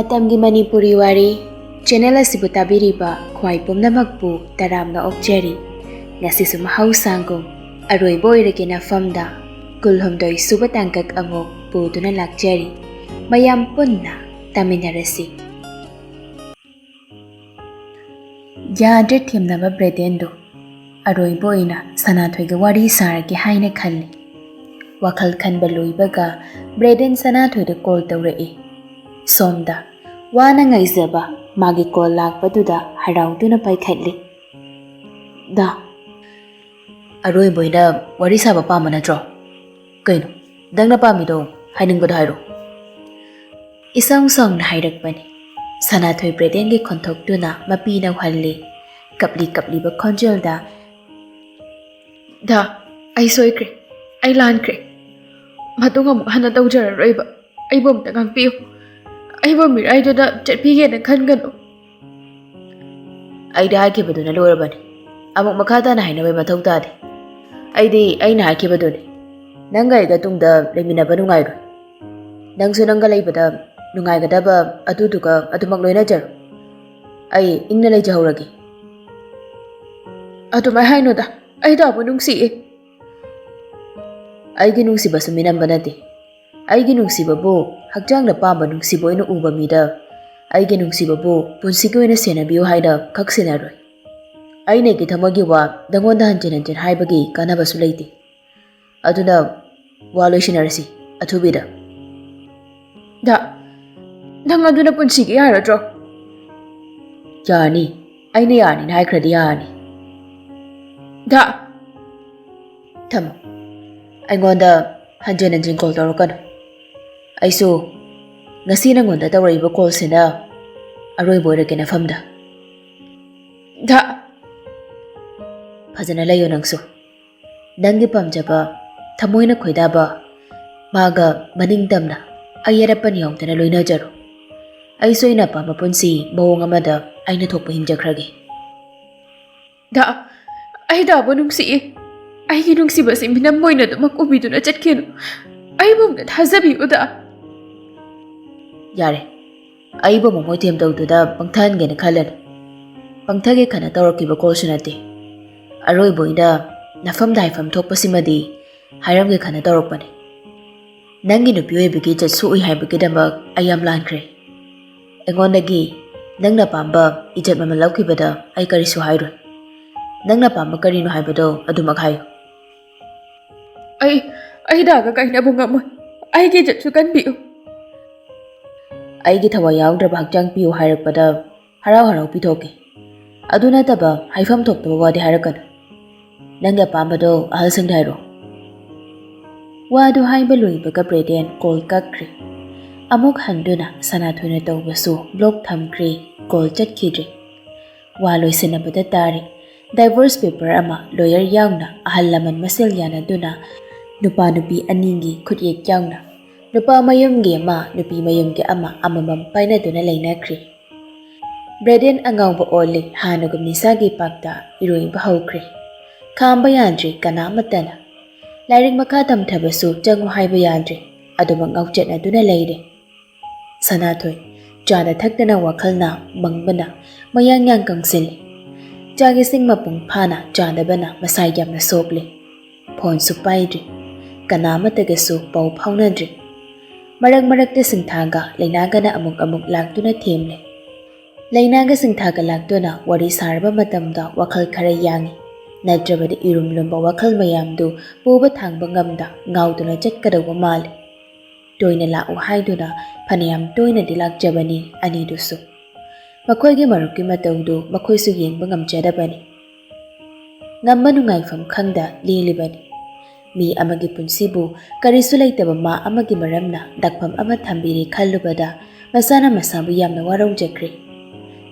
Matamgi Manipuri Wari channel asibu tabiriba khwai pumnamakpu taramna okjari ngasisu mahausangum Aroiba Oirage Nafamda kulhumdoi suba tangkak amuk puduna lakjari mayam punna taminarasi yadre thimnaba bredendo Aroiba oina Sanathoiga wari sarage haina khalli wakhal khanba loibaga breden Sanathoida call tawrai somda wana ngaizaba magi call lakpaduda harauduna paikhatli da Aroiba oina wari saba pama natro kaino dangna pamido hainingba hairo isang song na hairakpani Sanathoi breden ge khonthokduna mapina halli kapli ba khonjelda da ai soikre ai lankre matunga mu hana tawjara roiba ai bom ta ngangpiu ai bom mirai do da chatpige na khangano ai da hake baduna lorabani amuk makata na haina bai mathau tade ai dei ai na hake badune nangai ga tungda lemina banu ngai ro nangsu nanga leibada nungai ga daba aduduga adumak loina jar ai ingna lei jahuragi adumai haino da ai da bu nungsi ai gi nungsi basu minam banati ai gi nungsi babu hakjang na pamba nungsi boina uba mida ai gi nungsi babu punsi ko ina sena biyo haida kaksina roi ai ne gi thamagi wa dangonda hanjen haibagi kana basu leiti aduna waloishinarasi athubida da nang aduna punsi gi yaradro yani ai ne yani nai khradi yani da thamo aingonda hanjen call tawrakano aisu ngasi nangonda tawraiba call sina Aroiba Oirage Nafamda da phajana layo nangsu nangi pamjaba thamoina khoidaba maga maningdamna ayarapan yongtana loina jaro aisu ina pama punsi mawong amada aina thokpa himjakrage da ai da bo nungsi ai gi nungsi basi minam moina do makubiduna chatkenu ai bom da thazabi uda yare ai bom mo tem tawduda pangthan ge na khalan pangthage khana tawrakiba kolsunate Aroiba oina Nafamda haifam thokpasimadi hairamge khana tawrakpani nangi nupi oibagi chatsu ui haibagi damak ayam lankre engondagi nangna pamba ijat mama laukibada ai karisu hairoi nangna pamba karino haibado adumak hayo ai daga kaina bunga mo ai gi jatsu kan biu ai gi thawa yaudra bhagjang piu hairakpada harau pithoke aduna taba haifam thokta wadi harakan nanga pambado ahal sangdairo wadu haiba loibaga breden call kakre amuk handuna Sanathoina tawbasu block thamkre call chatkidre wa loisinabada tari divorce paper ama lawyer yaungna ahal laman masel yana duna nupa nupi aningi khutyek yaungna nupa mayumge ama nupi mayumge ama amamam paina duna leinakre breden angawba oli hanugum nisagi pakta iroiba haukre khamba yandre kanamatana lairing makha tamthabasu changu haiba yandre aduma ngauchatna duna leire Sanathoi chana thakdana wakhalna mangbana mayang yang kangsil chagi sing mapung phana chanabana masai yamna sokle phone su paidri kanamatagasu pau phaunadri marak singthaga leinagana amuk laktuna themle leinaga singthaga laktuna wari sarba matamda wakhal khara yangi nadrabadi irumlumba wakhal mayamdu puba thangba ngamda ngauduna chatkadawa mal toina lau haiduna phaniyam toina dilakjabani anidusu makhoi marukki mataudu makhoisu yengba ngamjadabani ngamma nungaifam khangda lilibani mi amagi punsibu karisu leitaba ma amagi maramna dakpham ama thambiri khallubada masana masabu yamna waraujakre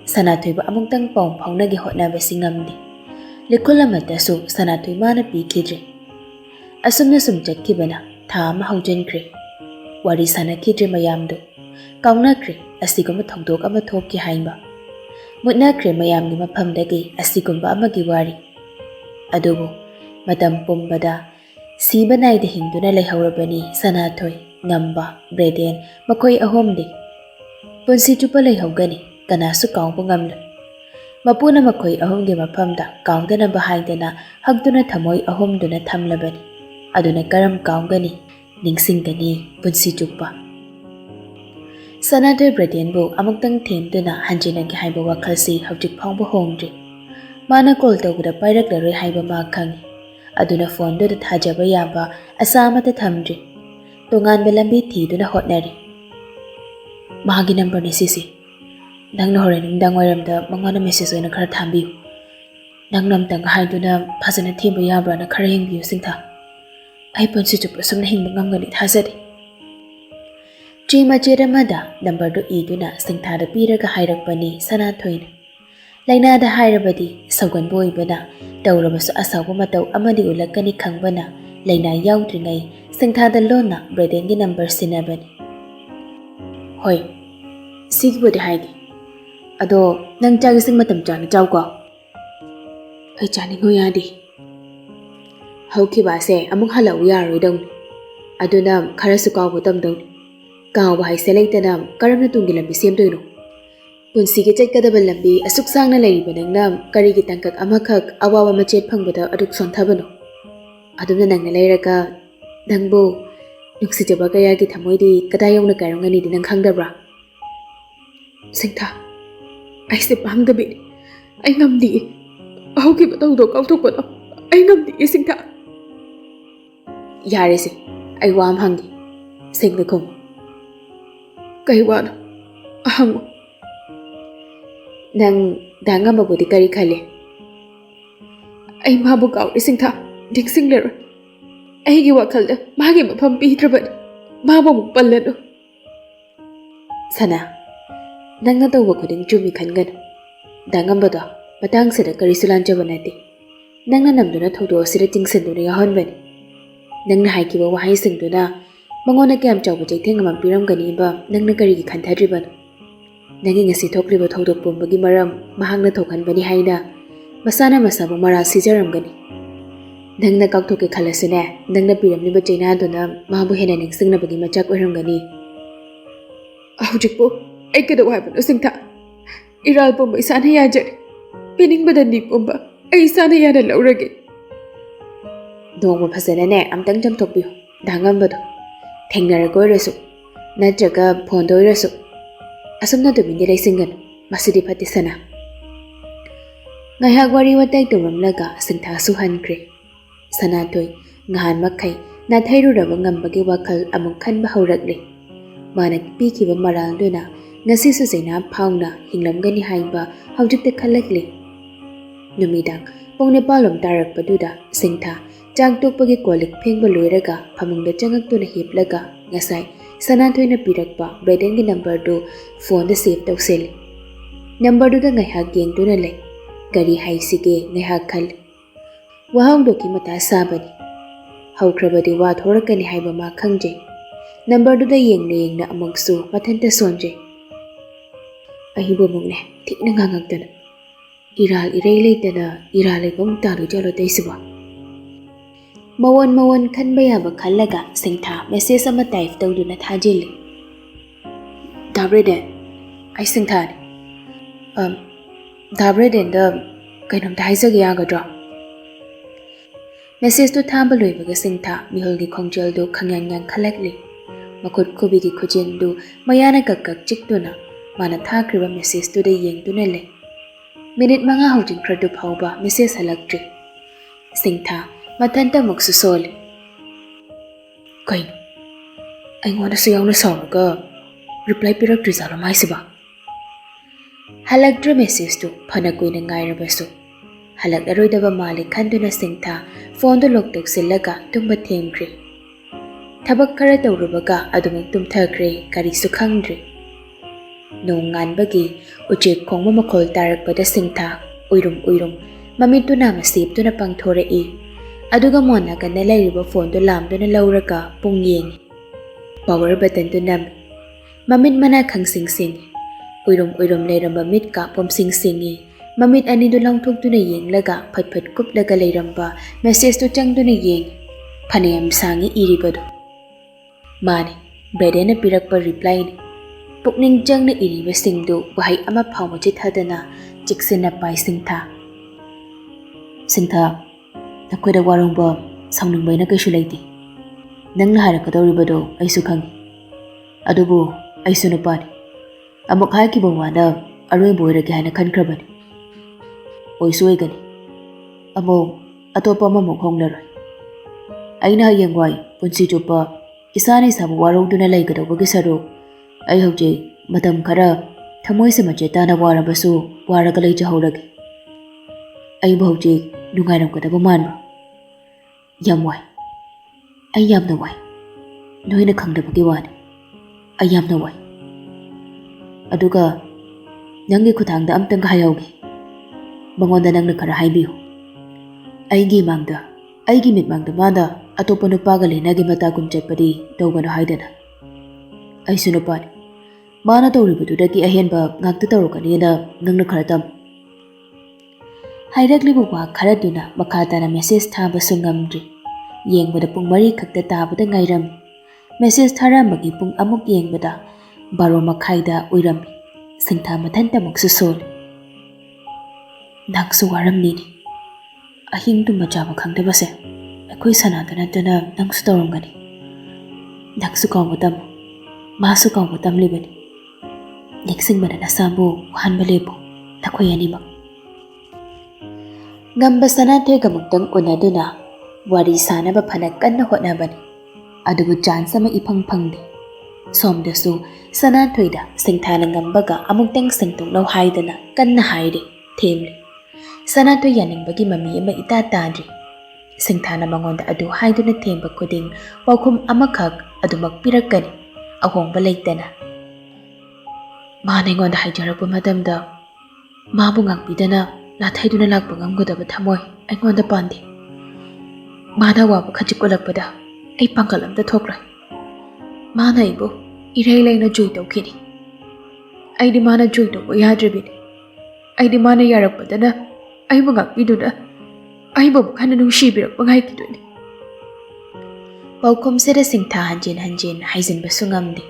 Sanathoiba amungtang paum phaunagi hotnabasi ngamdi likhul amatasu Sanathoi mana pikidre asumna sum chatkibana tha ama haujankre wari sanakidre mayamdu kaunakre asiguma thongdok ama thokki hainba mutnakre mayamgi maphamdagi asigumba amagi wari adubu matam pumbada siba naida hingduna leihorabani Sanathoi ngamba breden makhoi ahomde ꯄꯨꯟꯁꯤ ꯆꯨꯞꯄ ꯂꯩꯍꯧꯒꯅꯤ, ꯀꯅꯥꯁꯨ ꯀꯥꯎꯕ ꯉꯝꯂꯣꯏ꯫ ꯃꯄꯨꯅ ꯃꯈꯣꯏ ꯑꯍꯨꯝꯒꯤ ꯃꯐꯝꯗ ꯀꯥꯎꯗꯅꯕ ꯍꯥꯏꯗꯅ ꯍꯛꯇꯨꯅ ꯊꯃꯣꯏ ꯑꯍꯨꯝꯗꯨꯅ ꯊꯝꯂꯕꯅꯤ꯫ ꯑꯗꯨꯅ ꯀꯔꯝ ꯀꯥꯎꯒꯅꯤ, ꯅꯤꯡꯁꯤꯡꯒꯅꯤ ꯄꯨꯟꯁꯤ ꯆꯨꯞꯄ꯫ ꯁꯅꯥꯊꯣꯏ ꯕ꯭ꯔꯗꯦꯟꯕꯨ ꯑꯃꯨꯛꯇꯪ ꯊꯦꯡꯗꯨꯅ ꯍꯟꯖꯤꯟꯅꯒꯦ ꯍꯥꯏꯕ ꯋꯥꯈꯜꯁꯤ ꯍꯧꯖꯤꯛ ꯐꯥꯎꯕ ꯍꯣꯡꯗ꯭ꯔꯤ꯫ ꯃꯥꯅ ꯀꯣꯜ ꯇꯧꯕꯗ ꯄꯥꯏꯔꯛꯂꯔꯣꯏ ꯍꯥꯏꯕ ꯃꯥ ꯈꯪꯏ꯫ ꯑꯗꯨꯅ ꯐꯣꯟꯗꯨꯗ ꯊꯥꯖꯕ ꯌꯥꯕ ꯑꯁꯥ ꯑꯃꯠꯇ ꯊꯝꯗ꯭ꯔꯤ꯫ ꯇꯣꯉꯥꯟꯕ ꯂꯝꯕꯤ ꯊꯤꯗꯨꯅ ꯍꯣꯠꯅꯔꯤ꯫ ꯃꯥꯒꯤ ꯅꯝꯕꯔꯅꯤ ꯁꯤꯁꯤ꯫ ꯅꯪꯅ ꯍꯣꯔꯦꯟ ꯅꯨꯡꯗꯥꯡ ꯋꯥꯏꯔꯝꯗ ꯃꯉꯣꯟꯗ ꯃꯦꯁꯦꯖ ꯑꯣꯏꯅ ꯈꯔ ꯊꯥꯕꯤꯌꯨ꯫ ꯅꯪꯅ ꯑꯝꯇꯪ ꯍꯥꯏꯗꯨꯅ ꯐꯖꯅ ꯊꯦꯝꯕ ꯌꯥꯕ꯭ꯔꯥꯅ ꯈꯔ ꯌꯦꯡꯕꯤꯌꯨ ꯁꯤꯡꯊꯥ꯫ ꯑꯩ ꯄꯨꯟꯁꯤ ꯆꯨꯞꯄ ꯁꯨꯝꯅ ꯍꯤꯡꯕ ꯉꯝꯒꯅꯤ ꯊꯥꯖꯗꯦ꯫ ꯆꯦ ꯃꯆꯦꯠ ꯑꯃꯗ ꯅꯝꯕꯔꯗꯨ ꯏꯗꯨꯅ ꯁꯤꯡꯊꯥꯗ ꯄꯤꯔꯒ ꯍꯥꯏꯔꯛꯄꯅꯤ ꯁꯅꯥꯊꯣꯏꯅ꯫ ꯂꯩꯅꯥꯗ ꯍꯥꯏꯔꯕꯗꯤ ꯁꯧꯒꯟꯕ ꯑꯣꯏꯕꯅ ꯇꯧꯔꯕꯁꯨ ꯑꯁꯥꯎꯕ ꯃꯇꯧ ꯑꯃꯗꯤ ꯎꯠꯂꯛꯀꯅꯤ ꯈꯪꯕꯅ ꯂꯩꯅꯥ ꯌꯥꯎꯗ꯭ꯔꯤꯉꯩ ꯁꯤꯡꯊꯥꯗ ꯂꯣꯟꯅ ꯕ꯭ꯔꯗꯦꯟꯒꯤ ꯅꯝꯕꯔ ꯁꯤꯟꯅꯕꯅꯤ꯫ ꯍꯣꯏ, ꯁꯤꯒꯤꯕꯨꯗꯤ ꯍꯥꯏꯒꯦ꯫ ꯑꯗꯣ ꯅꯪ ꯆꯥꯛ ꯏꯁꯤꯡ ꯃꯇꯝ ꯆꯥꯅ ꯆꯥꯎꯀꯣ꯫ ꯑꯩ ꯆꯥꯅꯤꯡꯉꯨ ꯌꯥꯗꯦ꯫ ꯍꯧꯈꯤꯕꯁꯦ ꯑꯃꯨꯛ ꯍꯜꯂꯛꯎ ꯌꯥꯔꯣꯏꯗꯧꯅꯤ꯫ ꯑꯗꯨꯅ ꯈꯔꯁꯨ ꯀꯥꯎꯕ ꯇꯝꯗꯧꯅꯤ꯫ ꯀꯥꯎꯕ ꯍꯥꯏꯁꯦ ꯂꯩꯇꯅ ꯀꯔꯝꯅ ꯇꯨꯡꯒꯤ ꯂꯝꯕꯤ ꯁꯦꯝꯗꯣꯏꯅꯣ? ꯄꯨꯟꯁꯤꯒꯤ ꯆꯠꯀꯗꯕ ꯂꯝꯕꯤ ꯑꯁꯨꯛ ꯁꯥꯡꯅ ꯂꯩꯔꯤꯕ ꯅꯪꯅ ꯀꯔꯤꯒꯤ ꯇꯥꯡꯀꯛ ꯑꯃꯈꯛ ꯑꯋꯥꯕ ꯃꯆꯦꯠ ꯐꯪꯕꯗ ꯑꯗꯨꯛ ꯁꯣꯟꯊꯕꯅꯣ? ꯑꯗꯨꯝꯅ ꯅꯪꯅ ꯂꯩꯔꯒ ꯅꯪꯕꯨ ꯅꯨꯡꯁꯤꯖꯕ ꯀꯌꯥꯒꯤ ꯊꯃꯣꯏꯗꯤ ꯀꯗꯥꯏ ꯌꯧꯅ ꯀꯥꯏꯔꯝꯒꯅꯤꯗꯤ ꯅꯪ ꯈꯪꯗꯕ꯭ꯔꯥ? ꯁꯤꯡꯊꯥ, ꯑꯩꯁꯦ ꯄꯥꯝꯗꯕꯤꯅꯤ꯫ ꯑꯩ ꯉꯝꯗꯤꯌꯦ꯫ ꯍꯧꯈꯤꯕ ꯊꯧꯗꯣꯛ ꯀꯥꯎꯊꯣꯛꯄꯗꯣ ꯑꯩ ꯉꯝꯗꯤꯌꯦ ꯁꯤꯡꯊꯥ꯫ ꯌꯥꯔꯦꯁꯦ, ꯑꯩ ꯋꯥ ꯑꯃ ꯍꯪꯒꯦ, ꯁꯦꯡꯅ ꯈꯨꯝꯃꯨ꯫ ꯀꯩ ꯋꯥꯅꯣ? ꯍꯪꯉꯨ꯫ ꯅꯪ ꯗꯥꯉꯝꯕꯕꯨꯗꯤ ꯀꯔꯤ ꯈꯜꯂꯤ? ꯑꯩ ꯃꯥꯕꯨ ꯀꯥꯎꯔꯦ ꯁꯤꯡꯊꯥ, ꯅꯤꯡꯁꯤꯡꯂꯔꯣꯏ꯫ ꯑꯩꯒꯤ ꯋꯥꯈꯜꯗ ꯃꯥꯒꯤ ꯃꯐꯝ ꯄꯤꯗ꯭ꯔꯕꯅꯤ꯫ ꯃꯥꯕꯨ ꯑꯃꯨꯛ ꯄꯜꯂꯅꯨ꯫ ꯁꯅꯥ, ꯅꯪꯅ ꯇꯧꯕ ꯈꯨꯗꯤꯡ ꯆꯨꯝꯃꯤ ꯈꯟꯒꯅꯨ꯫ ꯗꯥꯉꯝꯕꯗꯣ ꯃꯇꯥꯡꯁꯤꯗ ꯀꯔꯤꯁꯨ ꯂꯥꯟꯖꯕ ꯅꯠꯇꯦ꯫ ꯅꯪꯅ ꯅꯝꯗꯨꯅ ꯊꯧꯗꯣꯛ ꯑꯁꯤꯗ ꯆꯤꯡꯁꯤꯟꯗꯨꯅ ꯌꯥꯎꯍꯟꯕꯅꯤ꯫ ꯅꯪꯅ ꯍꯥꯏꯈꯤꯕ ꯋꯥꯍꯩꯁꯤꯡꯗꯨꯅ ꯃꯉꯣꯟꯗ ꯀꯌꯥꯝ ꯆꯥꯎꯕ ꯆꯩꯊꯦꯡ ꯑꯃ ꯄꯤꯔꯝꯒꯅꯤꯕ ꯅꯪꯅ ꯀꯔꯤꯒꯤ ꯈꯟꯊꯗ꯭ꯔꯤꯕꯅꯣ? ꯅꯪꯒꯤ ꯉꯁꯤ ꯊꯣꯛꯂꯤꯕ ꯊꯧꯗꯣꯛ ꯄꯨꯝꯕꯒꯤ ꯃꯔꯝ ꯃꯍꯥꯛꯅ ꯊꯣꯛꯍꯟꯕꯅꯤ ꯍꯥꯏꯅ ꯃꯁꯥꯅ ꯃꯁꯥꯕꯨ ꯃꯔꯥꯜ ꯁꯤꯖꯔꯝꯒꯅꯤ꯫ ꯅꯪꯅ ꯀꯥꯎꯊꯣꯛꯀꯦ ꯈꯜꯂꯁꯨꯅꯦ, ꯅꯪꯅ ꯄꯤꯔꯝꯂꯤꯕ ꯆꯩꯅꯥꯗꯨꯅ ꯃꯥꯕꯨ ꯍꯦꯟꯅ ꯅꯤꯡꯁꯤꯡꯅꯕꯒꯤ ꯃꯆꯥꯛ ꯑꯣꯏꯔꯝꯒꯅꯤ꯫ ꯍꯧꯖꯤꯛꯄꯨ ꯑꯩ ꯀꯩꯗꯧ ꯍꯥꯏꯕꯅꯣ ꯁꯤꯡꯊꯥ? ꯏꯔꯥꯜ ꯄꯨꯝꯕ ꯏꯁꯥꯅ ꯌꯥꯖꯔꯦ꯫ ꯄꯤꯅꯤꯡꯕꯗ ꯅꯤ ꯄꯨꯝꯕ ꯑꯩ ꯏꯁꯥꯅ ꯌꯥꯅ ꯂꯧꯔꯒꯦ꯫ ꯅꯣꯡꯃ ꯐꯖꯅꯅꯦ ꯑꯝꯇꯪ ꯆꯥꯝꯊꯣꯛꯄꯤꯌꯨ ꯗꯥꯉꯝꯕꯗꯣ꯫ ꯊꯦꯡꯅꯔꯒ ꯑꯣꯏꯔꯁꯨ ꯅꯠꯇ꯭ꯔꯒ ꯐꯣꯟꯗ ꯑꯣꯏꯔꯁꯨ꯫ ꯑꯁꯨꯝꯅ ꯇꯨꯃꯤꯟꯅ ꯂꯩꯁꯤꯟꯒꯅꯨ, ꯃꯁꯤꯗꯤ ꯐꯠꯇꯦ ꯁꯅꯥ꯫ ꯉꯥꯏꯍꯥꯛ ꯋꯥꯔꯤ ꯋꯥꯇꯥꯏ ꯇꯧꯔꯝꯂꯒ ꯁꯤꯡꯊꯥꯁꯨ ꯍꯟꯈ꯭ꯔꯦ꯫ ꯁꯅꯥꯊꯣꯏ ꯉꯍꯥꯟ ꯃꯈꯩ ꯅꯥꯊꯩꯔꯨꯔꯕ ꯉꯝꯕꯒꯤ ꯋꯥꯈꯜ ꯑꯃꯨꯛ ꯈꯟꯕ ꯍꯧꯔꯛꯂꯤ꯫ ꯃꯥꯅ ꯄꯤꯈꯤꯕ ꯃꯔꯥꯜꯗꯨꯅ ꯉꯁꯤꯁꯨ ꯆꯩꯅꯥ ꯐꯥꯎꯅ ꯍꯤꯡꯂꯝꯒꯅꯤ ꯍꯥꯏꯕ ꯍꯧꯖꯤꯛꯇ ꯈꯜꯂꯛꯂꯤ꯫ ꯅꯨꯃꯤꯗꯥꯡ ꯄꯨꯡ 9 ꯇꯥꯔꯛꯄꯗꯨꯗ ꯁꯤꯡꯊꯥ ꯆꯥꯛ ꯇꯣꯛꯄꯒꯤ ꯀꯣꯜꯂꯤꯛ ꯐꯦꯡꯕ ꯂꯣꯏꯔꯒ ꯐꯃꯨꯡꯗ ꯆꯪꯉꯛꯇꯨꯅ ꯍꯤꯞꯂꯒ ꯉꯁꯥꯏ ꯁꯅꯥꯊꯣꯏꯅ ꯄꯤꯔꯛꯄ ꯕ꯭ꯔꯗꯦꯟꯒꯤ ꯅꯝꯕꯔꯗꯨ ꯐꯣꯟꯗ ꯁꯦꯚ ꯇꯧꯁꯤꯜꯂꯤ꯫ ꯅꯝꯕꯔꯗꯨꯗ ꯉꯥꯏꯍꯥꯛ ꯌꯦꯡꯗꯨꯅ ꯂꯩ꯫ ꯀꯔꯤ ꯍꯥꯏꯁꯤꯒꯦ ꯉꯥꯏꯍꯥꯛ ꯈꯜꯂꯤ꯫ ꯋꯥꯍꯧꯗꯣꯛꯀꯤ ꯃꯇꯥ ꯁꯥꯕꯅꯤ꯫ ꯍꯧꯈ꯭ꯔꯕꯗꯤ ꯋꯥ ꯊꯣꯔꯛꯀꯅꯤ ꯍꯥꯏꯕ ꯃꯥ ꯈꯪꯖꯩ꯫ ꯅꯝꯕꯔꯗꯨꯗ ꯌꯦꯡꯅ ꯌꯦꯡꯅ ꯑꯃꯨꯛꯁꯨ ꯃꯊꯟꯇ ꯁꯣꯟꯖꯩ꯫ ꯑꯩꯕꯨ ꯑꯃꯨꯛꯅꯦ ꯊꯤꯅ ꯉꯥꯡꯉꯛꯇꯅ ꯏꯔꯥꯜ ꯏꯔꯩ ꯂꯩꯇꯅ ꯏꯔꯥꯜ ꯂꯩꯕ ꯑꯃꯨꯛ ꯇꯥꯗꯣꯏꯖꯥꯠꯂꯣ ꯇꯧꯏꯁꯤꯕꯣ? ꯃꯋꯣꯟ ꯈꯟꯕ ꯌꯥꯕ ꯈꯜꯂꯒ ꯁꯤꯡꯊꯥ ꯃꯦꯁꯦꯖ ꯑꯃ ꯇꯥꯏꯞ ꯇꯧꯗꯨꯅ ꯊꯥꯖꯤꯜꯂꯤ꯫ ꯗꯥ ꯕ꯭ꯔꯗꯦꯟ, ꯑꯩ ꯁꯤꯡꯊꯥꯅꯤ꯫ ꯗꯥ ꯕ꯭ꯔꯗꯦꯟꯗ ꯀꯩꯅꯣꯝꯇ ꯍꯥꯏꯖꯒꯦ ꯌꯥꯒꯗ꯭ꯔꯣ? ꯃꯦꯁꯦꯖꯇꯨ ꯊꯥꯕ ꯂꯣꯏꯕꯒ ꯁꯤꯡꯊꯥ ꯃꯤꯍꯨꯜꯒꯤ ꯈꯣꯡꯖꯦꯜꯗꯨ ꯈꯪꯌꯥꯡ ꯌꯥꯡꯈꯠꯂꯛꯂꯤ꯫ ꯃꯈꯨꯠ ꯈꯨꯕꯤꯒꯤ ꯈꯨꯖꯤꯟꯗꯨ ꯃꯌꯥꯅ ꯀꯛ ꯆꯤꯛꯇꯨꯅ ꯃꯥꯅ ꯊꯥꯈ꯭ꯔꯤꯕ ꯃꯦꯁꯦꯖꯇꯨꯗ ꯌꯦꯡꯗꯨꯅ ꯂꯩ꯫ ꯃꯤꯅꯤꯠ 5 ꯍꯧꯖꯤꯟꯈ꯭ꯔꯗꯨ ꯐꯥꯎꯕ ꯃꯦꯁꯦꯖ ꯍꯜꯂꯛꯇ꯭ꯔꯤ꯫ ꯁꯤꯡꯊꯥ ꯃꯊꯟꯇ ꯑꯃꯨꯛꯁꯨ ꯁꯣꯜꯂꯤ꯫ ꯀꯩꯅꯣ? ꯑꯩꯉꯣꯟꯗꯁꯨ ꯌꯥꯎꯅ ꯁꯥꯎꯔꯒ ꯔꯤꯄ꯭ꯂꯥꯏ ꯄꯤꯔꯛꯇ꯭ꯔꯤꯖꯥꯠꯂꯣ ꯃꯥꯏꯁꯤꯕꯣ? ꯍꯜꯂꯛꯇ꯭ꯔ ꯃꯦꯁꯦꯖꯇꯨ ꯐꯅ ꯀꯨꯏꯅ ꯉꯥꯏꯔꯕꯁꯨ ꯍꯜꯂꯛꯂꯔꯣꯏꯗꯕ ꯃꯥꯜꯂꯤ ꯈꯟꯗꯨꯅ ꯁꯤꯡꯊꯥ ꯐꯣꯟꯗꯨ ꯂꯣꯛ ꯇꯧꯁꯤꯜꯂꯒ ꯇꯨꯝꯕ ꯊꯦꯝꯈ꯭ꯔꯦ꯫ ꯊꯕꯛ ꯈꯔ ꯇꯧꯔꯨꯕꯒ ꯑꯗꯨꯃꯛ ꯇꯨꯝꯊꯈ꯭ꯔꯦ, ꯀꯔꯤꯁꯨ ꯈꯪꯗ꯭ꯔꯤ꯫ ꯅꯣꯡ ꯉꯥꯟꯕꯒꯤ ꯎꯆꯦꯛ ꯈꯣꯡꯕ ꯃꯈꯣꯜ ꯇꯥꯔꯛꯄꯗ ꯁꯤꯡꯊꯥ ꯎꯏꯔꯨꯝ ꯃꯃꯤꯠꯇꯨ ꯅꯥꯝꯃ ꯁꯦꯞꯇꯨꯅ ꯄꯥꯡꯊꯣꯔꯛꯏ꯫ ꯑꯗꯨꯒ ꯃꯣꯟ ꯅꯥꯀꯟꯗ ꯂꯩꯔꯤꯕ ꯐꯣꯟꯗꯨ ꯂꯥꯝꯗꯨꯅ ꯂꯧꯔꯒ ꯄꯨꯡ ꯌꯦꯡꯉꯤ꯫ ꯄꯥꯋꯔ ꯕꯇꯟꯗꯨ ꯅꯝꯃꯤ꯫ ꯃꯃꯤꯠ ꯃꯅꯥ ꯈꯪꯁꯤꯡ ꯁꯤꯡꯉꯤ꯫ ꯎꯏꯔꯨꯝ ꯂꯩꯔꯝꯕ ꯃꯤꯠꯀ ꯄꯨꯝꯁꯤꯡ ꯁꯤꯡꯉꯤ꯫ ꯃꯃꯤꯠ ꯑꯅꯤꯗꯨ ꯂꯥꯎꯊꯣꯛꯇꯨꯅ ꯌꯦꯡꯂꯒ ꯐꯠ ꯀꯨꯞꯂꯒ ꯂꯩꯔꯝꯕ ꯃꯦꯁꯦꯖꯇꯨ ꯆꯪꯗꯨꯅ ꯌꯦꯡꯉꯤ꯫ ꯐꯅꯌꯥꯝ ꯁꯥꯡꯉꯤ ꯏꯔꯤꯕꯗꯨ꯫ ꯃꯥꯅꯤ, ꯕ꯭ꯔꯗꯦꯟꯅ ꯄꯤꯔꯛꯄ ꯔꯤꯄ꯭ꯂꯥꯏꯅꯤ꯫ Pukning changna iribasingdu wahay ama phawma chithadana chiksina pai Singtha. Singtha, nakoida warongba sauningbaina kaisu leite. Nangna harakadoribado aisu khangi. Adubu aisu nupani. Amuk haikiba wana Aroiba Oirage haina khankrabani. Oisu oigani. Amuk atopa amamuk honglaroi. Aina hayangwai punsi chupa isana isabu warongduna laigadawbagi saruk ai hojik matam khara thamoise machetana warabasu waraga leijahorage. Ai hojik nungairamgadaba manbro. Yam wai. Ai yamna wai. Noina khangdabagi wani. Ai yamna wai. Aduga nangi khutangda amtang hayawge. Mangonda nangna khara haibiyo. Aigi mangda, aigi mitmangda mada atopa nupaga lenagi matagum chatpadi tawgano haidana. Aisu nupani. Mana tawribadudagi ahenba ngakta tawrakanina nangna khara tam. Hairaglibu wa kharaduna makhatana message thabasu ngamdri. Yengbada pung 3 khakta tabada ngairam. Message tharambagi pung amuk yengbada 12 makhaida oirami. Singtha mathanta muksu sol. Nangsu waramnini. Ahing tu machaba khangdabase. Akoi sanada natana nangsu tawramgani. Nangsu kawbatam. Masu kawbatam libani. Niksingbana nasambu wahanba lebu. Nakoi animak. Ngamba Sanahal gamuktang unaduna wari sanaba phana kanna hotnabani. Adubu chance ama ipang phangde. Somdasu Sanahal da Singthana ngambaga amuktang singtongnaw haidana kanna hairi themli. Sanahal yaningbagi mami ama itatadri. Singthana mangonda adu haiduna themba khuding paukhum amakhak adumak pirakani ahongba leitana. Mana ingonda haijarakpa matamda mabu ngakpidana lathaiduna lakpa ngamgadaba thamoi aingonda pande. Mana waba khajik ulakpada ai pangkal amta thokrai. Mana ibu irai laina joy tawkhini. Aidi mana joy tawba yadrabini. Aidi mana yarakpadana aibu ngakpiduna aibu khana nungsibirakpa ngaikiduni. Paukhum sera Singtha hanjin haijinbasu ngamde.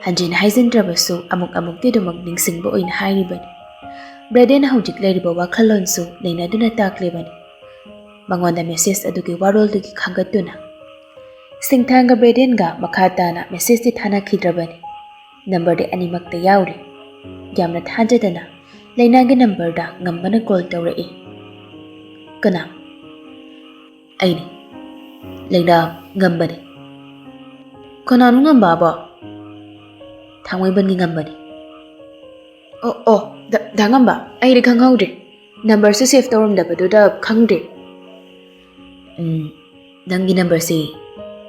Hanjin haijindrabasu amuk tidumak ningsingba oina hairibani. Bradena hojik leiriba wakhalonsu neinaduna taklebani. Mangonda message adugi waroldugi khangatuna. Singthanga Bradenga makhatana message ti thana khidrabani. Number de animakta yauri. Yamna thajadana leinagi number da ngambana call tawrai. Kana? Aini. Leina ngambani. Kananu ngamba ba? Thangwaibangi ngambani. Oh, da ngamba. Ai khanghaudri. Number se save tawramdabaduda khangdri. Nangi number si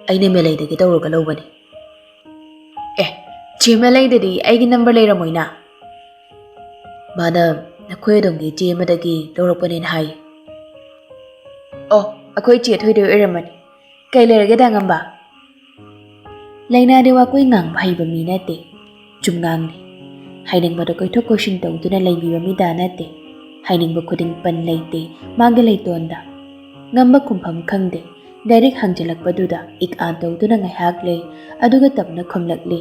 aina melaidagi tawraga lawbani. Che melaidadi aigi number leiramoina. Mana nakhoyadongi che madagi lawrakpanin hai. Oh, akhoi che thoide oiramani. Kai leirage da ngamba. Laina de wakoi ngang bhaiba mi nate. Chumngang ni. Hainingba koithok koishin tawduna laibiba mi da nate. Hainingba khuding pan leite mage leitonda. Ngamba kumpham khangde. Direct hangjalakpaduda ik tawduna ngaihak lei aduga tapna khomlakli.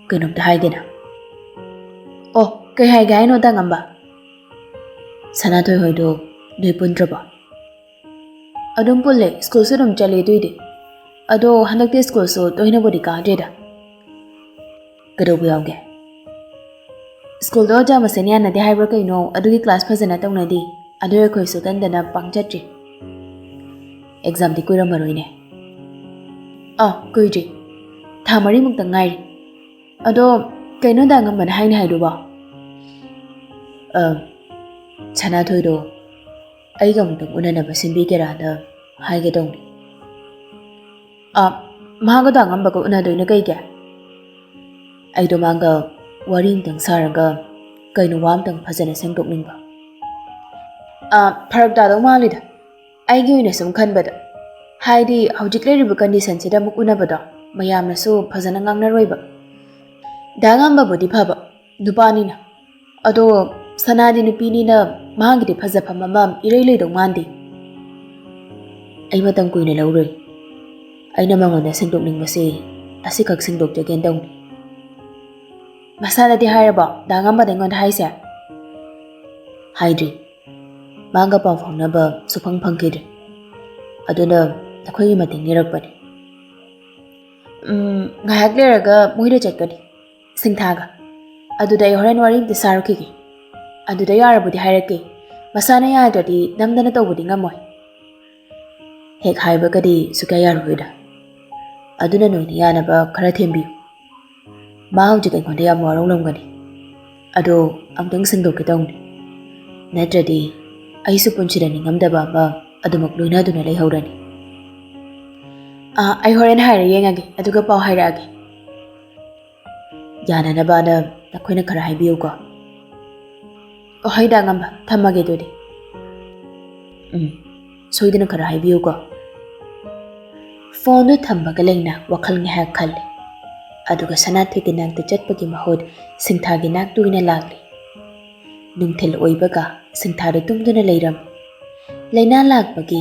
Kainomta haidena. Oh, kai haiga haino da ngamba. Sanahal hoido doi pundraba. Adum pulle school su dum chale duide. Ado handakte school su tohina bodi kaadreda. Kadobu yawge. School do jama senior na de haibra kaino adugi class phazana tawnadi. Ado khoi su tandana pangchatri. Exam di kuiramaroine. Kuidri. Thamari mukta ngairi. Ado kaino da ngambana haina haiduba. Sanahal do aiga mutang unanaba simbigera da haige dongni. Maga da ngamba ko unadoina kaige. Aido manga wari mtang saraga kaino wamtang phazana sengdokningba. Pharak dado malida. Aigi oina sum khanbada. Haidi hojik leiriba condition sida muk unabada mayamna su phazana ngangnaroiba. Da ngamba bodi phaba nupanina. Ado Sanahal nupinina mahagidi phazapam ama irei leidong mandi. Ai matam kuina lauroi. Aina mangonda sengdokningbase ꯑꯁꯤꯈꯛ ꯁꯦꯡꯗꯣꯛꯆꯒꯦꯅ ꯇꯧꯅꯤ. ꯃꯁꯥꯗꯗꯤ ꯍꯥꯏꯔꯕꯣ ꯗꯥ ꯉꯝꯕꯗ ꯑꯩꯉꯣꯟꯗ ꯍꯥꯏꯁꯦ? ꯍꯥꯏꯗ꯭ꯔꯤ. ꯃꯥꯒ ꯄꯥꯎ ꯐꯥꯎꯅꯕ ꯁꯨꯐꯪ ꯐꯪꯈꯤꯗ꯭ꯔꯤ. ꯑꯗꯨꯅ ꯅꯈꯣꯏꯒꯤ ꯃꯇꯦꯡ ꯅꯤꯔꯛꯄꯅꯤ. ꯉꯥꯏꯍꯥꯛ ꯂꯩꯔꯒ ꯃꯣꯏꯗ ꯆꯠꯀꯅꯤ. ꯁꯤꯡꯊꯥꯒ. ꯑꯗꯨꯗ ꯑꯩ ꯍꯣꯔꯦꯟ ꯋꯥꯔꯤ ꯑꯃꯇ ꯁꯥꯔꯨꯈꯤꯒꯦ. ꯑꯗꯨꯗ ꯌꯥꯔꯕꯨꯗꯤ ꯍꯥꯏꯔꯛꯀꯦ. ꯃꯁꯥꯅ ꯌꯥꯗ꯭ꯔꯗꯤ ꯅꯝꯗꯅ ꯇꯧꯕꯗꯤ ꯉꯝꯃꯣꯏ. ꯍꯦꯛ ꯍꯥꯏꯕꯒꯗꯤ ꯁꯨꯛꯌꯥ ꯌꯥꯔꯣꯏꯗ. ꯑꯗꯨꯅ ꯅꯣꯏꯅ ꯌꯥꯅꯕ ꯈꯔ ꯊꯦꯝꯕꯤꯌꯨ. ꯃꯥ ꯍꯧꯖꯤꯛ ꯑꯩꯉꯣꯟꯗ ꯌꯥꯝ ꯋꯥꯔꯧꯂꯝꯒꯅꯤ. ꯑꯗꯣ ꯑꯝꯇꯪ ꯁꯦꯡꯗꯣꯛꯀꯦ ꯇꯧꯅꯤ. ꯅꯠꯇ꯭ꯔꯗꯤ ꯑꯩꯁꯨ ꯄꯨꯟꯁꯤꯗ ꯅꯤꯡꯉꯝꯗꯕ ꯑꯃ ꯑꯗꯨꯃꯛ ꯂꯣꯏꯅꯗꯨꯅ ꯂꯩꯍꯧꯔꯅꯤ. ꯑꯩ ꯍꯣꯔꯦꯟ ꯍꯥꯏꯔ ꯌꯦꯡꯉꯒꯦ ꯑꯗꯨꯒ ꯄꯥꯎ ꯍꯥꯏꯔꯛꯑꯒꯦ. ꯌꯥꯅꯅꯕꯅ ꯅꯈꯣꯏꯅ ꯈꯔ ꯍꯥꯏꯕꯤꯌꯨꯀꯣ. ꯍꯣꯏ ꯗꯥ ꯉꯝꯕ, ꯊꯝꯃꯒꯦ ꯑꯗꯨꯗꯤ. ꯁꯣꯏꯗꯅ ꯈꯔ ꯍꯥꯏꯕꯤꯌꯨꯀꯣ. ꯐꯣꯟꯗꯨ ꯊꯝꯕꯒ ꯂꯩꯅ ꯋꯥꯈꯜ ꯉꯥꯏꯍꯥꯛ ꯈꯜꯂꯤ. ꯑꯗꯨꯒ ꯁꯅꯥꯊꯣꯏꯒꯤ ꯅꯥꯛꯇ ꯆꯠꯄꯒꯤ ꯃꯍꯨꯠ ꯁꯤꯡꯊꯥꯒꯤ ꯅꯥꯛꯇ ꯑꯣꯏꯅ ꯂꯥꯛꯂꯤ. ꯅꯨꯡꯊꯤꯜ ꯑꯣꯏꯕꯒ ꯁꯤꯡꯊꯥꯗꯨ ꯇꯨꯝꯗꯨꯅ ꯂꯩꯔꯝꯃꯤ. ꯂꯩꯅꯥ ꯂꯥꯛꯄꯒꯤ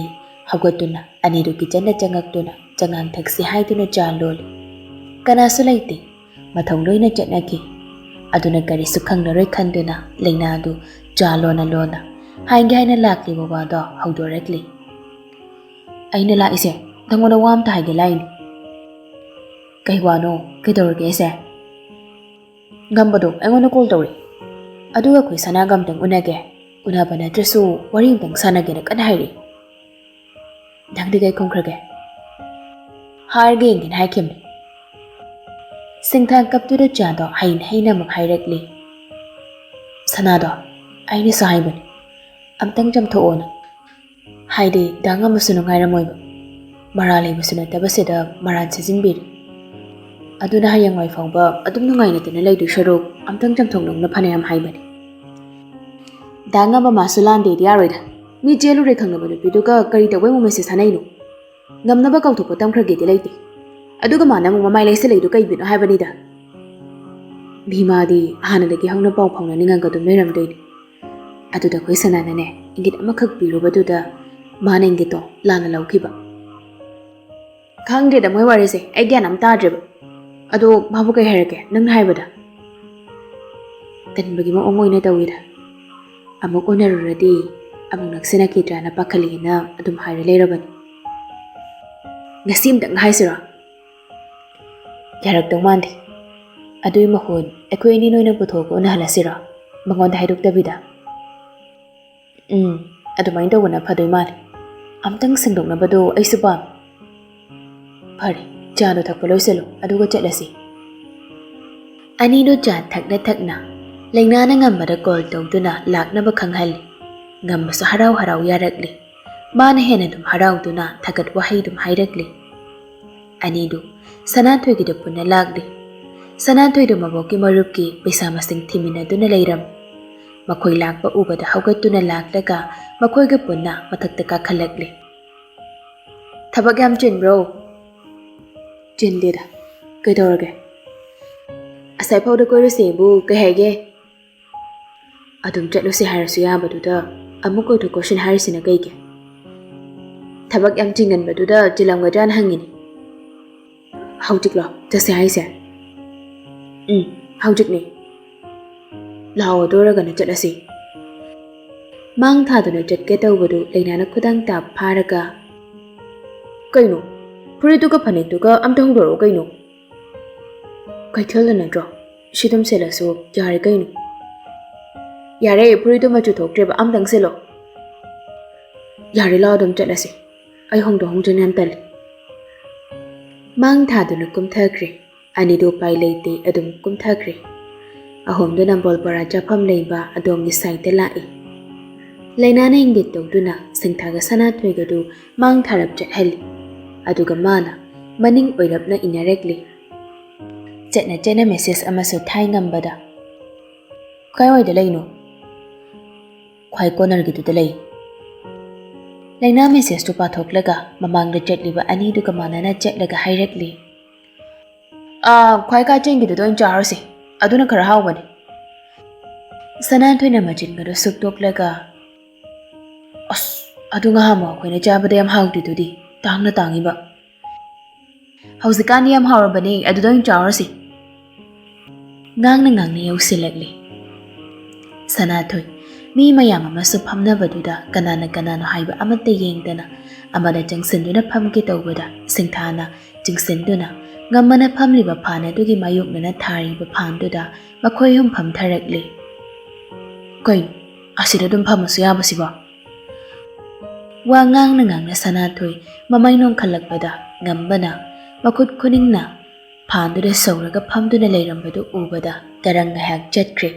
ꯍꯧꯒꯠꯇꯨꯅ ꯑꯅꯤꯗꯨ ꯀꯤꯆꯟꯗ ꯆꯪꯉꯛꯇꯨꯅ ꯆꯉꯥꯡ ꯊꯛꯁꯤ ꯍꯥꯏꯗꯨꯅ ꯆꯥ ꯂꯣꯜꯂꯤ. ꯀꯅꯥꯁꯨ ꯂꯩꯇꯦ. ꯃꯊꯧ ꯂꯣꯏꯅ ꯆꯠꯅꯈꯤ. ꯑꯗꯨꯅ ꯀꯔꯤꯁꯨ ꯈꯪꯂꯔꯣꯏ ꯈꯟꯗꯨꯅ ꯂꯩꯅꯥꯗꯨ ꯆꯥ ꯂꯣꯟꯅ ꯍꯥꯏꯒꯦ ꯍꯥꯏꯅ ꯂꯥꯛꯂꯤꯕ ꯋꯥꯗꯣ ꯍꯧꯗꯣꯔꯛꯂꯤ. ꯑꯩꯅ ꯂꯥꯛꯏꯁꯦ ꯅꯪꯉꯣꯟꯗ ꯋꯥ ꯑꯃꯇ ꯍꯥꯏꯒꯦ ꯂꯥꯛꯏꯅꯤ. ꯀꯩ ꯋꯥꯅꯣ? ꯀꯩꯗꯧꯔꯒꯦ ꯑꯩꯁꯦ? ꯉꯝꯕꯗꯣ ꯑꯩꯉꯣꯟꯗ ꯀꯣꯜ ꯇꯧꯔꯛꯏ. ꯑꯗꯨꯒ ꯑꯩꯈꯣꯏ ꯁꯅꯥꯒ ꯑꯝꯇꯪ ꯎꯅꯒꯦ. ꯎꯅꯕ ꯅꯠꯇ꯭ꯔꯁꯨ ꯋꯥꯔꯤ ꯑꯃꯇꯪ ꯁꯥꯟꯅꯒꯦꯅ ꯀꯟꯅ ꯍꯥꯏꯔꯛꯏ. ꯅꯪꯗꯤ ꯀꯩ ꯈꯨꯝꯈ꯭ꯔꯒꯦ? ꯍꯥꯏꯔꯒ ꯌꯦꯡꯒꯦꯅ ꯍꯥꯏꯈꯤꯕꯅꯤ. ꯁꯤꯡꯊꯥ ꯀꯞꯇꯨꯗ ꯆꯥꯗꯣ ꯍꯩꯅ ꯍꯩꯅ ꯑꯃꯨꯛ ꯍꯥꯏꯔꯛꯂꯤ. ꯁꯅꯥꯗꯣ ꯑꯩꯅꯁꯨ ꯍꯥꯏꯕꯅꯤ ꯑꯝꯇꯪ ꯆꯝꯊꯣꯛꯑꯣꯅ. ꯍꯥꯏꯗꯤ ꯗꯥ ꯉꯝꯕꯁꯨ ꯅꯨꯡꯉꯥꯏꯔꯝꯃꯣꯏꯕ. ꯃꯔꯥꯜ ꯂꯩꯕꯁꯨ ꯅꯠꯇꯕꯁꯤꯗ ꯃꯔꯥꯜ ꯁꯤꯖꯤꯟꯕꯤꯔꯤ. ꯑꯗꯨꯅ ꯍꯌꯦꯡꯋꯥꯏ ꯐꯥꯎꯕ ꯑꯗꯨꯝ ꯅꯨꯡꯉꯥꯏꯅꯗꯅ ꯂꯩꯗꯣꯏ ꯁꯔꯨꯛ ꯑꯝꯇꯪ ꯆꯝꯊꯣꯛꯅꯧꯅ ꯐꯅꯌꯥꯝ ꯍꯥꯏꯕꯅꯤ. ꯗꯥ ꯉꯝꯕ ꯃꯥꯁꯨ ꯂꯥꯟꯗꯦꯗꯤ ꯌꯥꯔꯣꯏꯗ. ꯃꯤ ꯆꯦꯜꯂꯨꯔꯦ ꯈꯪꯅꯕ ꯅꯨꯄꯤꯗꯨꯒ ꯀꯔꯤ ꯇꯧꯕꯩ ꯃꯦꯁꯦꯖ ꯊꯥꯅꯩꯅꯣ? ꯉꯝꯅꯕ ꯀꯥꯎꯊꯣꯛꯄ ꯇꯝꯈ꯭ꯔꯒꯦꯗꯤ ꯂꯩꯇꯦ. ꯑꯗꯨꯒ ꯃꯥꯅ ꯑꯃꯨꯛ ꯃꯃꯥꯏ ꯂꯩꯁꯤꯜꯂꯛꯏꯗꯨ ꯀꯩꯒꯤꯅꯣ ꯍꯥꯏꯕꯅꯤꯗ. ꯚꯤꯃꯥꯗꯤ ꯍꯥꯟꯅꯗꯒꯤ ꯍꯧꯅ ꯄꯥꯎ ꯐꯥꯎꯅꯅꯤꯡꯉꯒ ꯑꯗꯨꯝ ꯂꯩꯔꯝꯗꯣꯏꯅꯤ. ꯑꯗꯨꯗ ꯑꯩꯈꯣꯏ ꯁꯅꯥꯅꯅꯦ ꯏꯪꯒꯤꯠ ꯑꯃꯈꯛ ꯄꯤꯔꯨꯕꯗꯨꯗ ꯃꯥꯅ ꯏꯪꯒꯤꯠꯇꯣ ꯂꯥꯟꯅ ꯂꯧꯈꯤꯕ. ꯈꯪꯗꯦꯗ ꯃꯣꯏ ꯋꯥꯔꯤꯁꯦ ꯑꯩ ꯒ꯭ꯌꯥꯟ ꯑꯃ ꯇꯥꯗ꯭ꯔꯦꯕ. ꯑꯗꯣ ꯃꯥꯕꯨ ꯀꯩ ꯍꯥꯏꯔꯛꯀꯦ ꯅꯪꯅ ꯍꯥꯏꯕꯗ? ꯇꯟꯕꯒꯤ ꯃꯑꯣꯡ ꯑꯣꯏꯅ ꯇꯧꯋꯤꯗ. ꯑꯃꯨꯛ ꯎꯅꯔꯨꯔꯗꯤ ꯑꯃꯨꯛ ꯅꯛꯁꯤꯟꯅꯈꯤꯗ꯭ꯔꯥꯅ ꯄꯥꯈꯠꯂꯦꯅ ꯑꯗꯨꯝ ꯍꯥꯏꯔ ꯂꯩꯔꯕꯅꯤ. ꯉꯁꯤ ꯑꯃꯇꯪ ꯍꯥꯏꯁꯤꯔꯣ? ꯌꯥꯔꯛꯇꯧ ꯃꯥꯟꯗꯦ. ꯑꯗꯨꯏ ꯃꯍꯨꯠ ꯑꯩꯈꯣꯏ ꯑꯅꯤ ꯑꯣꯏꯅ ꯄꯨꯊꯣꯛꯑꯒ ꯎꯅꯍꯜꯂꯁꯤꯔꯣ? ꯃꯉꯣꯟꯗ ꯍꯥꯏꯗꯣꯛꯇꯕꯤꯗ. ꯑꯗꯨꯃꯥꯏꯅ ꯇꯧꯕꯅ ꯐꯗꯣꯏ ꯃꯥꯜꯂꯦ. ꯑꯝꯇꯪ ꯁꯦꯡꯗꯣꯛꯅꯕꯗꯣ ꯑꯩꯁꯨ ꯄꯥꯝꯃꯦ. ꯐꯔꯦ, ꯆꯥꯗꯣ ꯊꯛꯄ ꯂꯣꯏꯁꯤꯜꯂꯨ ꯑꯗꯨꯒ ꯆꯠꯂꯁꯤ. ꯑꯅꯤꯗꯨ ꯆꯥ ꯊꯛꯅ ꯊꯛꯅ ꯂꯩꯅꯥꯅ ꯉꯝꯕꯗ ꯀꯣꯜ ꯇꯧꯗꯨꯅ ꯂꯥꯛꯅꯕ ꯈꯪꯍꯜꯂꯤ. ꯉꯝꯕꯁꯨ ꯍꯔꯥꯎ ꯍꯔꯥꯎ ꯌꯥꯔꯛꯂꯤ. ꯃꯥꯅ ꯍꯦꯟꯅ ꯑꯗꯨꯝ ꯍꯔꯥꯎꯗꯨꯅ ꯊꯥꯒꯠ ꯋꯥꯍꯩ ꯑꯗꯨꯝ ꯍꯥꯏꯔꯛꯂꯤ. ꯑꯅꯤꯗꯨ ꯁꯅꯥꯊꯣꯏꯒꯤꯗ ꯄꯨꯟꯅ ꯂꯥꯛꯂꯤ. ꯁꯅꯥꯊꯣꯏꯗꯨ ꯃꯕꯣꯛꯀꯤ ꯃꯔꯨꯞꯀꯤ ꯄꯩꯁꯥ ꯃꯁꯤꯡ ꯊꯤꯃꯤꯟꯅꯗꯨꯅ ꯂꯩꯔꯝꯃꯤ. ꯃꯈꯣꯏ ꯂꯥꯛꯄ ꯎꯕꯗ ꯍꯧꯒꯠꯇꯨꯅ ꯂꯥꯛꯂꯒ ꯃꯈꯣꯏꯒ ꯄꯨꯟꯅ ꯃꯊꯛꯇ ꯀꯥꯈꯠꯂꯛꯂꯤ. ꯊꯕꯛ ꯌꯥꯝ ꯆꯤꯟꯕ꯭ꯔꯣ? ꯆꯤꯟꯗꯦꯗ. ꯀꯩꯗꯧꯔꯒꯦ? ꯑꯁꯥꯏꯐꯥꯎꯗ ꯀꯣꯏꯔꯨꯁꯦꯕꯨ ꯀꯩ ꯍꯥꯏꯒꯦ? ꯑꯗꯨꯝ ꯆꯠꯂꯨꯁꯤ ꯍꯥꯏꯔꯁꯨ ꯌꯥꯕꯗꯨꯗ ꯑꯃꯨꯛ ꯀꯣꯏꯊꯣꯛ ꯀꯣꯏꯁꯤꯟ ꯍꯥꯏꯔꯤꯁꯤꯅ ꯀꯩꯒꯤ? ꯊꯕꯛ ꯌꯥꯝ ꯆꯤꯟꯒꯟꯕꯗꯨꯗ ꯆꯤꯜꯂꯝꯒꯗ꯭ꯔꯥꯅ ꯍꯪꯉꯤꯅꯤ. ꯍꯧꯖꯤꯛꯂꯣ ꯆꯠꯁꯦ ꯍꯥꯏꯁꯦ? ꯍꯧꯖꯤꯛꯅꯦ. ꯂꯥꯛꯑꯣ ꯑꯗꯨ ꯑꯣꯏꯔꯒꯅ ꯆꯠꯂꯁꯤ. ꯃꯥꯡ ꯊꯥꯗꯨꯅ ꯆꯠꯀꯦ ꯇꯧꯕꯗꯨ ꯂꯩꯅꯥꯅ ꯈꯨꯗꯥꯡ ꯇꯥꯞ ꯐꯥꯔꯒ ꯀꯩꯅꯣ? ꯐꯨꯔꯤꯠꯇꯨꯒ ꯐꯅꯦꯛꯇꯨꯒ ꯑꯝꯇ ꯍꯣꯡꯗꯣꯔꯛꯑꯣ ꯀꯩꯅꯣ? ꯀꯩꯊꯦꯜꯗ ꯅꯠꯇ꯭ꯔꯣ? ꯁꯤꯗꯨꯝ ꯁꯦꯠꯂꯁꯨ ꯌꯥꯔꯦ ꯀꯩꯅꯣ? ꯌꯥꯔꯦ, ꯐꯨꯔꯤꯠꯇꯨ ꯃꯆꯨ ꯊꯣꯛꯇ꯭ꯔꯦꯕ ꯑꯝꯇꯪ ꯁꯦꯠꯂꯣ. ꯌꯥꯔꯦ ꯂꯥꯛꯑꯣ ꯑꯗꯨꯝ ꯆꯠꯂꯁꯤ. ꯑꯩ ꯍꯣꯡꯗꯣꯛ ꯍꯣꯡꯖꯤꯟ ꯌꯥꯝ ꯇꯜꯂꯤ. ꯃꯥꯡ ꯊꯥꯗꯨꯅ ꯀꯨꯝꯊꯈ꯭ꯔꯦ. ꯑꯅꯤꯗꯨ ꯎꯄꯥꯏ ꯂꯩꯇꯦ ꯑꯗꯨꯝ ꯀꯨꯝꯊꯈ꯭ꯔꯦ. ꯑꯍꯨꯝꯗꯨꯅ ꯕꯣꯜꯄꯔꯥ ꯆꯥꯐꯝ ꯂꯩꯕ ꯑꯗꯣꯝꯒꯤ ꯁꯥꯏꯠꯇ ꯂꯥꯛꯏ. ꯂꯩꯅꯥꯅ ꯏꯪꯒꯤꯠ ꯇꯧꯗꯨꯅ ꯁꯤꯡꯊꯥꯒ ꯁꯅꯥꯊꯣꯏꯒꯗꯨ ꯃꯥꯡ ꯊꯥꯔꯞ ꯆꯠꯍꯜꯂꯤ. ꯑꯗꯨꯒ ꯃꯥꯅ ꯃꯅꯤꯡ ꯑꯣꯏꯔꯞꯅ ꯏꯟꯅꯔꯛꯂꯤ. ꯆꯠꯅ ꯆꯠꯅ ꯃꯦꯁꯦꯖ ꯑꯃꯁꯨ ꯊꯥꯏ ꯉꯝꯕꯗ. ꯀꯥꯏꯋꯥꯏꯗ ꯂꯩꯅꯣ? ꯈ꯭ꯋꯥꯏ ꯀꯣꯅꯔꯒꯤꯗꯨꯗ ꯂꯩ. ꯂꯩꯅꯥ ꯃꯦꯁꯦꯖꯇꯨ ꯄꯥꯊꯣꯛꯂꯒ ꯃꯃꯥꯡꯗ ꯆꯠꯂꯤꯕ ꯑꯅꯤꯗꯨꯒ ꯃꯥꯟꯅꯅ ꯆꯠꯂꯒ ꯍꯥꯏꯔꯛꯂꯤ. ꯈ꯭ꯋꯥꯏ ꯀꯥꯆꯤꯟꯒꯤꯗꯨꯗ ꯑꯣꯏꯅ ꯆꯥꯔꯨꯁꯤ. ꯑꯗꯨꯅ ꯈꯔ ꯍꯥꯎꯕꯅꯤ. ꯁꯅꯥꯊꯣꯏꯅ ꯃꯆꯤꯟꯒꯗꯨ ꯁꯨꯛꯇꯣꯛꯂꯒ ꯑꯗꯨ ꯉꯍꯥꯟꯃꯨꯛ ꯑꯩꯈꯣꯏꯅ ꯆꯥꯕꯗ ꯌꯥꯝ ꯍꯥꯎꯇ꯭ꯔꯤꯗꯨꯗꯤ ꯇꯥꯡꯅ ꯇꯥꯡꯉꯤꯕ. Hꯧꯖꯤꯛꯀꯥꯟꯗꯤ ꯌꯥꯝ ꯍꯥꯎꯔꯕꯅꯦ, ꯑꯗꯨꯗ ꯑꯣꯏꯅ ꯆꯥꯎꯔꯁꯤ꯫ ꯉꯥꯡꯅ ꯌꯧꯁꯤꯜꯂꯛꯂꯤ꯫ ꯁꯅꯥꯊꯣꯏ ꯃꯤ ꯃꯌꯥꯝ ꯑꯃꯁꯨ ꯐꯝꯅꯕꯗꯨꯗ ꯀꯅꯥꯅ ꯀꯅꯥꯅꯣ ꯍꯥꯏꯕ ꯑꯃꯠꯇ ꯌꯦꯡꯗꯅ ꯑꯃꯅ ꯆꯪꯁꯤꯟꯗꯨꯅ ꯐꯝꯒꯦ ꯇꯧꯕꯗ ꯁꯤꯡꯊꯥꯅ ꯆꯤꯡꯁꯤꯟꯗꯨꯅ ꯉꯝꯃꯅ ꯐꯝꯂꯤꯕ ꯐꯥꯟ ꯑꯗꯨꯒꯤ ꯃꯥꯌꯣꯛꯅꯅ ꯊꯥꯔꯤꯕ ꯐꯥꯟꯗꯨꯗ ꯃꯈꯣꯏ ꯑꯍꯨꯝ ꯐꯝꯊꯔꯛꯂꯤ꯫ ꯀꯩꯅꯣ ꯑꯁꯤꯗ ꯑꯗꯨꯝ ꯐꯝꯃꯁꯨ ꯌꯥꯕꯁꯤꯕꯣ? ꯋꯥ ꯉꯥꯡꯅ ꯁꯅꯥꯊꯣꯏ ꯃꯃꯩ ꯅꯣꯡꯈꯠꯂꯛꯄꯗ ꯉꯝꯕꯅ ꯃꯈꯨꯠ ꯈꯨꯅꯤꯡꯅ ꯐꯥꯟꯗꯨꯗ ꯁꯧꯔꯒ ꯐꯝꯗꯨꯅ ꯂꯩꯔꯝꯕꯗꯨ ꯎꯕꯗ ꯇꯔꯪ ꯉꯥꯏꯍꯥꯛ ꯆꯠꯈ꯭ꯔꯦ꯫